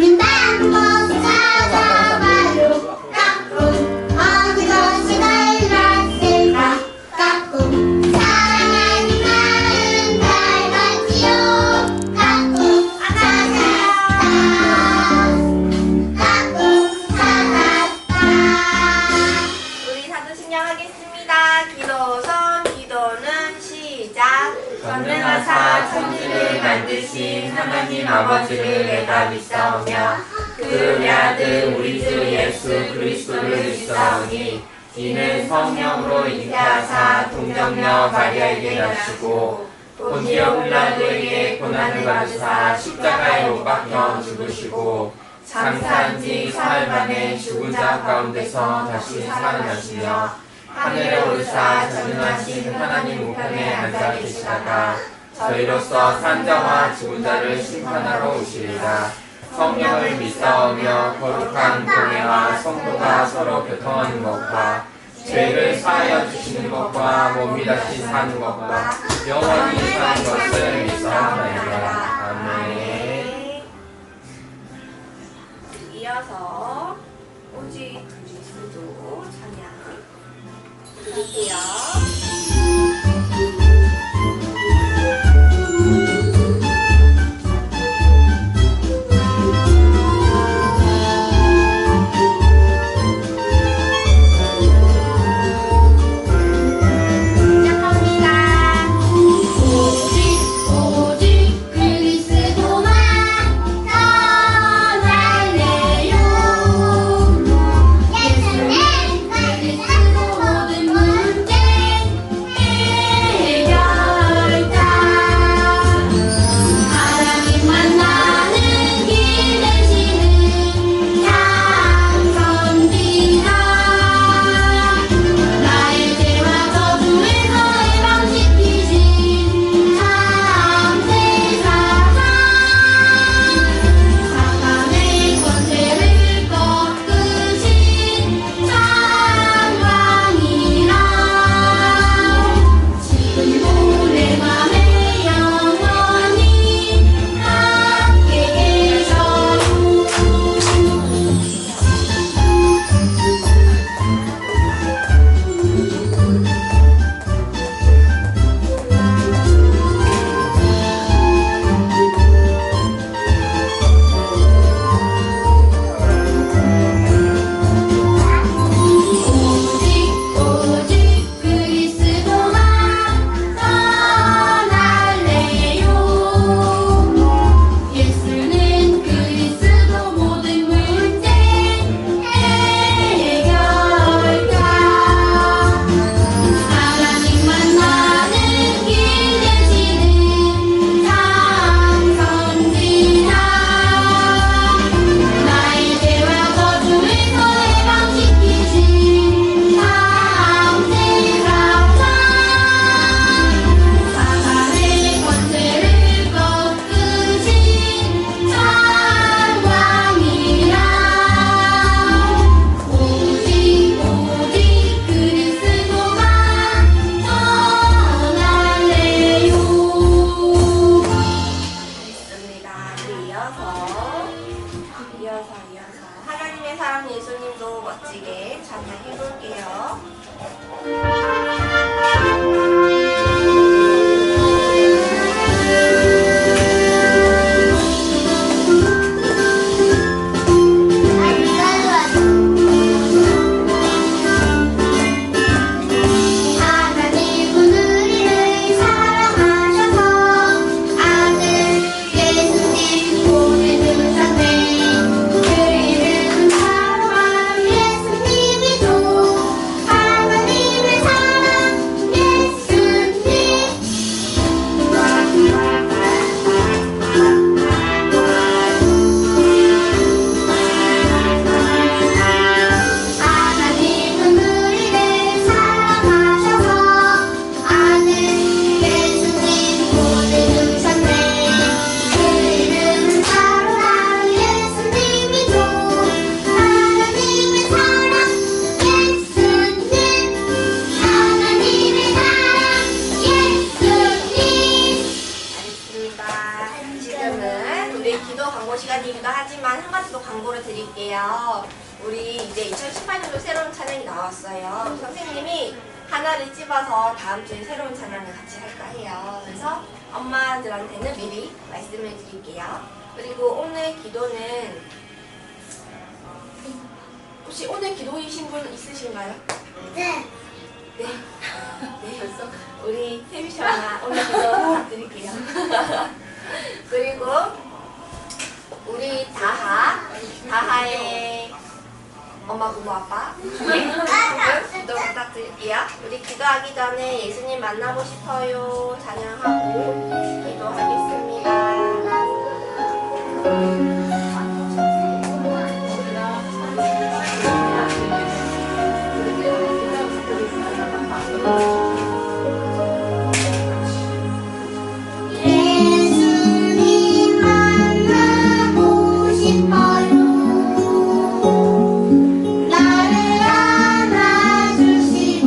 하나님 한번 찾아봐요. 까꿍 어느 것이 달랐을까. 까꿍 사랑하는 마음 닮았지요. 까꿍 찾았다. 까꿍 찾았다. 우리 사도신경 하겠습니다. 기도선 기도는 시작. 전능하사 천지를 만드신 하나님 아버지를 내가 믿사오며 그 외아들 우리 주 예수 그리스도를 믿사오니 이는 성령으로 잉태하사 동정녀 마리아에게 나시고 본디오 빌라도에게 고난을 받으사 십자가에 못 박혀 죽으시고 장사한 지 사흘 만에 죽은 자 가운데서 다시 살아나시며 하늘에 오르사 전능하신 하나님 우편에 앉아 계시다가 저희로서 산 자와 죽은 자를 심판하러 오시리라. 성령을 믿사오며 거룩한 교회와 성도가 서로 교통하는 것과 죄를 사하여 주시는 것과 몸이 다시 사는 것과 영원히 사는 것을 믿사옵나이다. 아멘. 이어서 오직 그리스도 찬양 할게요. 하나님의 사랑 예수님도 멋지게 찬양해 볼게요. 예수님이도 하나님의 사랑 하지만 한 가지 더 광고를 드릴게요. 우리 이제 2018년도 새로운 찬양이 나왔어요. 선생님이 하나를 찝어서 다음 주에 새로운 찬양을 같이 할까 해요. 그래서 엄마들한테는 미리 말씀을 드릴게요. 그리고 오늘 기도는 혹시 오늘 기도이신 분 있으신가요? 네. 네. 네, 벌써 우리 태미 씨가 오늘 기도 부탁드릴게요. 그리고 우리 다하의 엄마, 부모, 아빠 중에 기도 부탁드릴게요. 우리 기도하기 전에 예수님 만나고 싶어요. 찬양하고 기도하겠습니다. 예수님 만나고 싶어요. 나를 안아주시고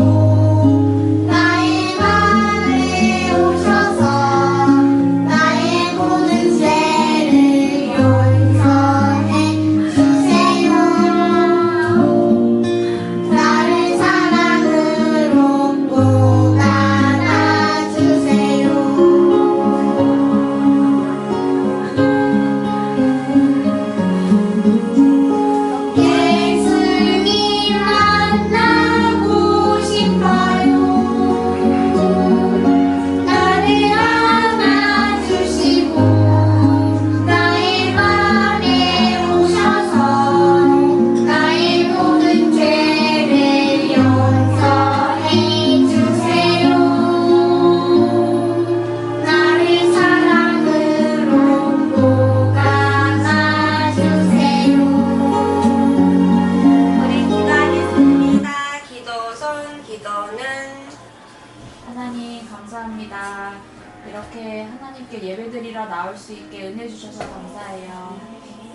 나의 맘에 오셔서 나의 모든 죄를 용서해 주세요. 나를 사랑으로 또 안아주세요. 예수님 만나고 싶어요. 나를 안아주시고 나의 맘에 오셔서 나의 모든 죄를 용서해 주세요. 나를 사랑으로 또 안아주세요. 우리 기도하겠습니다. 기도는 하나님 감사합니다. 이렇게 하나님께 예배드리러 나올 수 있게 은혜 주셔서 감사해요.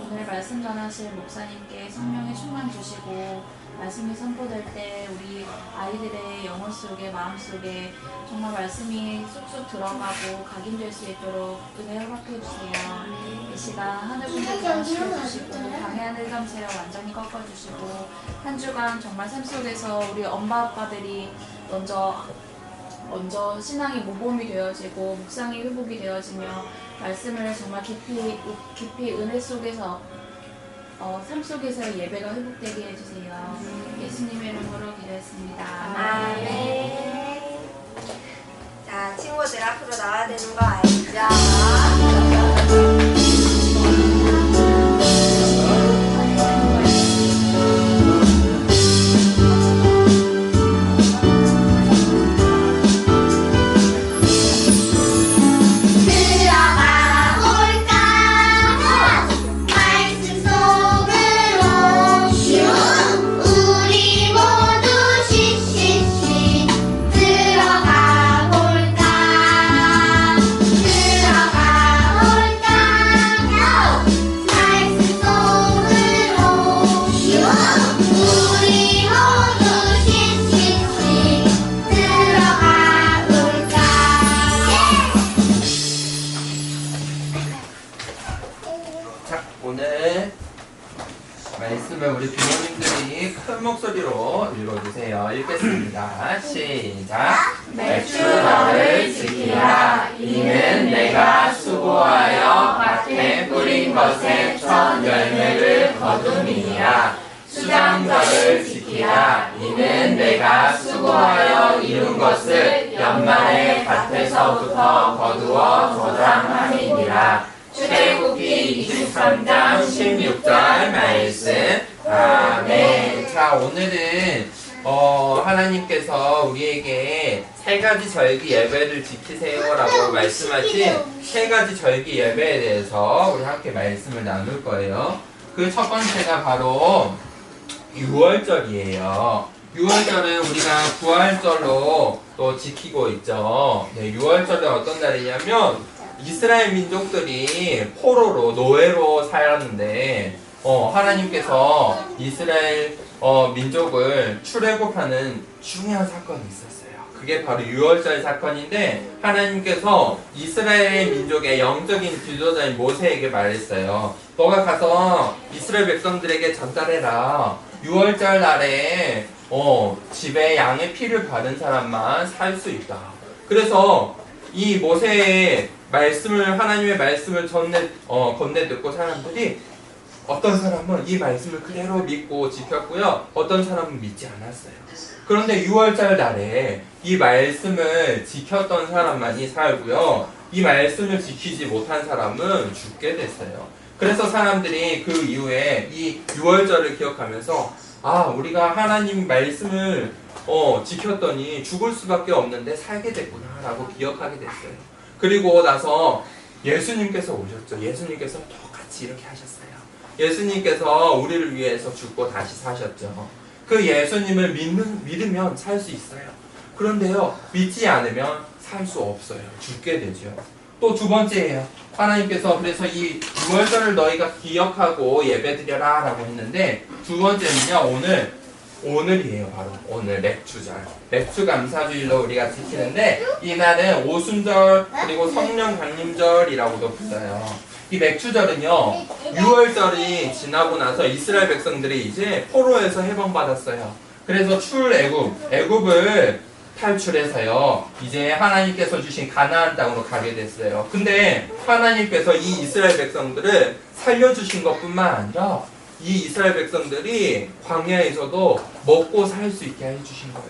오늘 말씀 전하실 목사님께 성령의 충만 주시고 말씀이 선포될 때 우리 아이들의 영혼 속에 마음 속에 정말 말씀이 쏙쏙 들어가고 각인될 수 있도록 은혜 허락해 주세요. 이 시간 하늘분들 감시해 주시고 방해한 일감체를 완전히 꺾어주시고 한 주간 정말 삶 속에서 우리 엄마 아빠들이 먼저 신앙이 모범이 되어지고 묵상이 회복이 되어지며 말씀을 정말 깊이 은혜 속에서 삶 속에서의 예배가 회복되게 해주세요. 예수님의 이름으로 기도했습니다. 아멘. 자, 친구들 앞으로 나와야 되는 거 알죠? 들어가 볼까 말씀 속으로 슝 우리 모두 시시시 들어가 볼까 말씀 속으로 슝 우리 모두 시시시 들어가 볼까. 자, 오늘 말씀을 우리 부모님들이 큰 목소리로 읽어주세요. 읽겠습니다. 시작. 매주 너를 지키라. 이는 내가 수고하여 밭에 뿌린 것에 첫 열매를 거둠이니라. 수장절을 지키라. 이는 내가 수고하여 이룬 것을 연말에 밭에서부터 거두어 저장함이니라. 출애굽기 23장 16절 말씀. 아멘. 자, 오늘은 하나님께서 우리에게 세 가지 절기 예배를 지키세요라고 말씀하신 세 가지 절기 예배에 대해서 우리 함께 말씀을 나눌 거예요. 그 첫 번째가 바로 유월절이에요. 유월절은 우리가 부활절로 또 지키고 있죠. 네, 유월절은 어떤 날이냐면 이스라엘 민족들이 포로로 노예로 살았는데 하나님께서 이스라엘 민족을 출애굽하는 중요한 사건이 있었어요. 그게 바로 유월절 사건인데 하나님께서 이스라엘 민족의 영적인 지도자인 모세에게 말했어요. 너가 가서 이스라엘 백성들에게 전달해라. 유월절 날에 집에 양의 피를 바른 사람만 살 수 있다. 그래서 이 모세의 말씀을 하나님의 말씀을 건네 듣고 사람들이 어떤 사람은 이 말씀을 그대로 믿고 지켰고요. 어떤 사람은 믿지 않았어요. 그런데 6월절 날에 이 말씀을 지켰던 사람만이 살고요. 이 말씀을 지키지 못한 사람은 죽게 됐어요. 그래서 사람들이 그 이후에 이 6월절을 기억하면서 우리가 하나님 말씀을 지켰더니 죽을 수밖에 없는데 살게 됐구나 라고 기억하게 됐어요. 그리고 나서 예수님께서 오셨죠. 예수님께서 똑같이 이렇게 하셨어요. 예수님께서 우리를 위해서 죽고 다시 사셨죠. 그 예수님을 믿으면 살 수 있어요. 그런데요, 믿지 않으면 살 수 없어요. 죽게 되죠. 또 두 번째예요. 하나님께서 그래서 이 6월절을 너희가 기억하고 예배드려라 라고 했는데, 두 번째는요, 오늘이에요. 바로 오늘 맥주절. 맥주감사주일로 우리가 지키는데, 이날은 오순절 그리고 성령 강림절이라고도 불러요. 이 맥주절은요, 6월절이 지나고 나서 이스라엘 백성들이 이제 포로에서 해방받았어요. 그래서 애굽을 탈출해서요, 이제 하나님께서 주신 가나안 땅으로 가게 됐어요. 근데 하나님께서 이 이스라엘 백성들을 살려주신 것뿐만 아니라 이 이스라엘 백성들이 광야에서도 먹고 살 수 있게 해주신 거예요.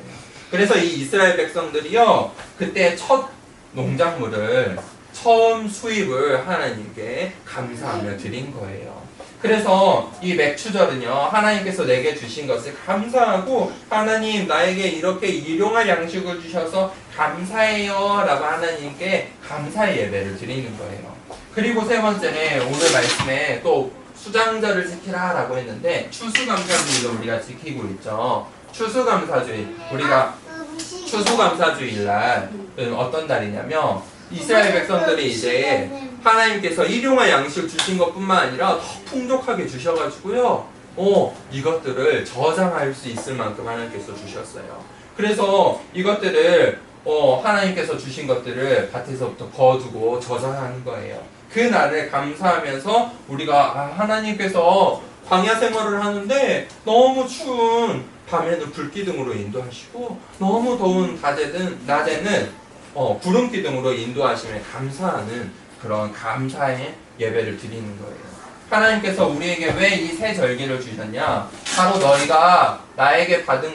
그래서 이 이스라엘 백성들이요, 그때 첫 농작물을 처음 수입을 하나님께 감사하며 드린 거예요. 그래서 이 맥주절은요, 하나님께서 내게 주신 것을 감사하고, 하나님 나에게 이렇게 일용할 양식을 주셔서 감사해요 라고 하나님께 감사의 예배를 드리는 거예요. 그리고 세 번째는 오늘 말씀에 또 수장절을 지키라 라고 했는데, 추수감사주일로 우리가 지키고 있죠. 추수감사주일, 우리가 추수감사주일날 어떤 달이냐면, 이스라엘 백성들이 이제 하나님께서 일용할 양식을 주신 것뿐만 아니라 더 풍족하게 주셔가지고요, 이것들을 저장할 수 있을 만큼 하나님께서 주셨어요. 그래서 이것들을 하나님께서 주신 것들을 밭에서부터 거두고 저장하는 거예요. 그 날을 감사하면서 우리가 하나님께서 광야 생활을 하는데 너무 추운 밤에는 불기둥으로 인도하시고 너무 더운 낮에는 구름 기둥으로 인도하심에 감사하는 그런 감사의 예배를 드리는 거예요. 하나님께서 우리에게 왜 이 세 절기를 주셨냐? 바로 너희가 나에게 받은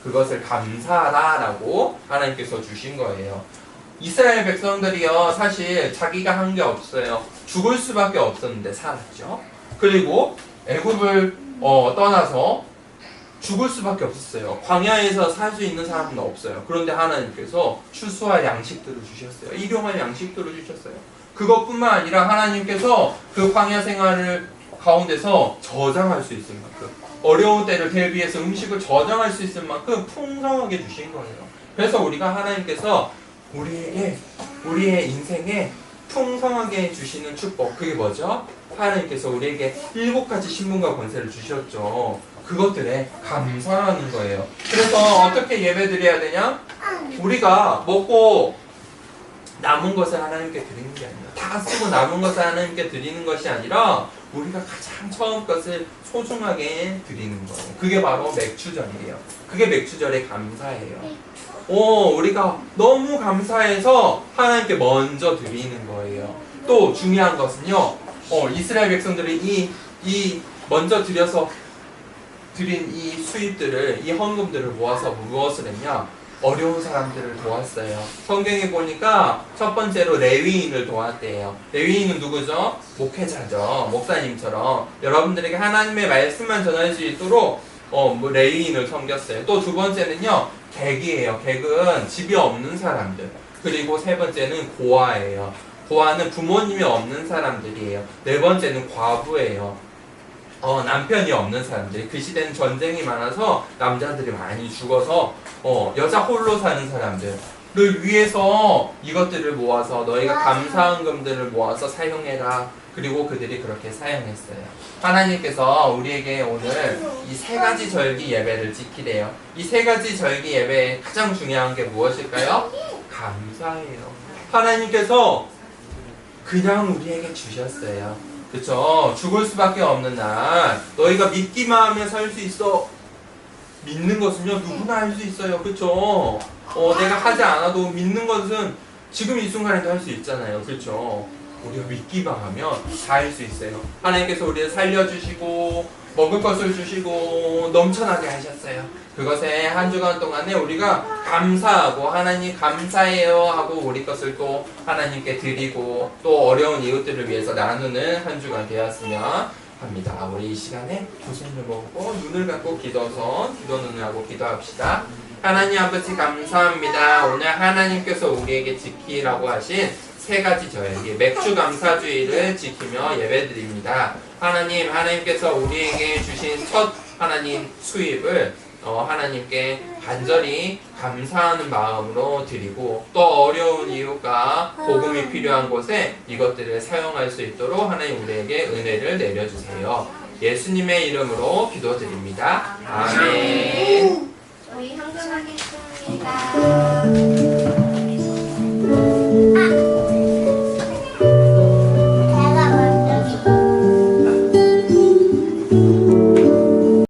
그것을 감사하라 라고 하나님께서 주신 거예요. 이스라엘 백성들이요, 사실 자기가 한 게 없어요. 죽을 수밖에 없었는데 살았죠. 그리고 애굽을 떠나서 죽을 수밖에 없었어요. 광야에서 살 수 있는 사람은 없어요. 그런데 하나님께서 추수할 양식들을 주셨어요. 일용할 양식들을 주셨어요. 그것뿐만 아니라 하나님께서 그 광야 생활을 가운데서 저장할 수 있을 만큼, 어려운 때를 대비해서 음식을 저장할 수 있을 만큼 풍성하게 주신 거예요. 그래서 우리가 하나님께서 우리의 인생에 풍성하게 주시는 축복, 그게 뭐죠? 하나님께서 우리에게 7가지 신분과 권세를 주셨죠. 그것들에 감사하는 거예요. 그래서 어떻게 예배드려야 되냐? 우리가 먹고 남은 것을 하나님께 드리는 게 아니라, 다 쓰고 남은 것을 하나님께 드리는 것이 아니라 우리가 가장 처음 것을 소중하게 드리는 거예요. 그게 바로 맥주절이에요. 그게 맥주절의 감사예요. 우리가 너무 감사해서 하나님께 먼저 드리는 거예요. 또 중요한 것은요, 이스라엘 백성들이 이 먼저 드린 이 수입들을, 이 헌금들을 모아서 무엇을 했냐? 어려운 사람들을 도왔어요. 성경에 보니까 첫 번째로 레위인을 도왔대요. 레위인은 누구죠? 목회자죠. 목사님처럼 여러분들에게 하나님의 말씀만 전할 수 있도록 레위인을 섬겼어요. 또 두 번째는요, 객이에요. 객은 집이 없는 사람들. 그리고 세 번째는 고아예요. 고아는 부모님이 없는 사람들이에요. 네 번째는 과부예요. 남편이 없는 사람들. 그 시대는 전쟁이 많아서 남자들이 많이 죽어서 여자 홀로 사는 사람들을 위해서 이것들을 모아서 너희가 감사헌금들을 모아서 사용해라 그리고 그들이 그렇게 사용했어요. 하나님께서 우리에게 오늘 이 세 가지 절기 예배를 지키래요. 이 세 가지 절기 예배의 가장 중요한 게 무엇일까요? 감사예요. 하나님께서 그냥 우리에게 주셨어요. 그쵸? 죽을 수밖에 없는 날 너희가 믿기만 하면 살 수 있어. 믿는 것은요 누구나 할 수 있어요. 그쵸? 내가 하지 않아도 믿는 것은 지금 이 순간에도 할 수 있잖아요. 그쵸? 우리가 믿기만 하면 다 할 수 있어요. 하나님께서 우리를 살려주시고 먹을 것을 주시고 넘쳐나게 하셨어요. 그것에 한 주간 동안에 우리가 감사하고 하나님 감사해요 하고 우리 것을 또 하나님께 드리고 또 어려운 이웃들을 위해서 나누는 한 주간 되었으면 합니다. 우리 이 시간에 두 손을 모으고 눈을 감고 기도 눈을 하고 기도합시다. 하나님 아버지 감사합니다. 오늘 하나님께서 우리에게 지키라고 하신 세 가지 절기 맥주 감사주의를 지키며 예배드립니다. 하나님께서 우리에게 주신 첫 하나님 수입을 하나님께 간절히 감사하는 마음으로 드리고 또 어려운 이웃과 복음이 필요한 곳에 이것들을 사용할 수 있도록 하나님 우리에게 은혜를 내려주세요. 예수님의 이름으로 기도드립니다. 아멘. 저희 현금하겠습니다.